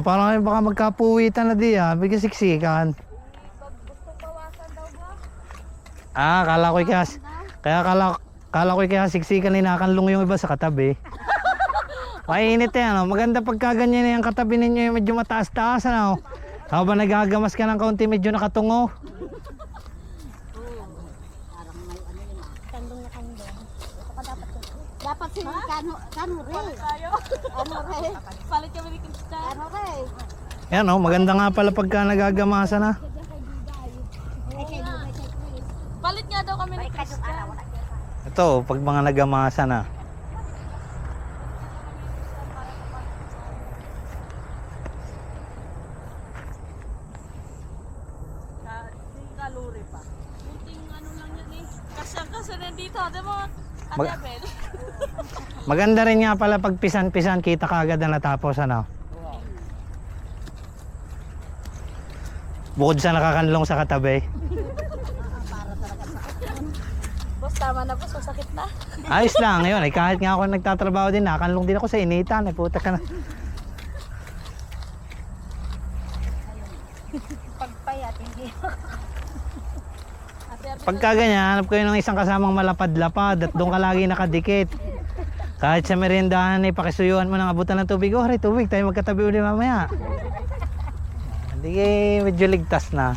parang baka magkapuwitan na di bigyan siksikan. Gusto bawasan daw ba? Kala ko kala ko kaya siksikan inakanlong yung iba sa katabi. Mainit maganda pagka ganyan yung katabi ninyo yung medyo mataas-taas habang nagagamas ka ng kaunti medyo nakatungo. Parang may ano yun Kandong na kandong. Ito ka dapat si Kano Ray. Ano Ray? Palit kami ni Krista. Ano Ray? Yan maganda nga pala pagka nagagamasa na. Palit nga daw kami ni Krista. Ito pag mga nagamasa na. Kalori pa. Kunting ano lang yan Kasi nandito, di mo? Adebel. Maganda rin nga pala pag pisan-pisan kita kaagad na natapos Bukod sa nakakanlong sa katabi. Boss, tama na boss, masakit na. Ayos lang yun kahit nga ako nagtatrabaho din nakakanlong din ako sa initan puta ka na. Pagpayat, hindi. Pagka ganyan, hanap kayo ng isang kasamang malapad-lapad at doon ka lagi nakadikit. Kahit sa merindahan pakisuyuan mo ng abutan ng tubig. Tubig tayo magkatabi ulit mamaya. Hindi medyo ligtas na.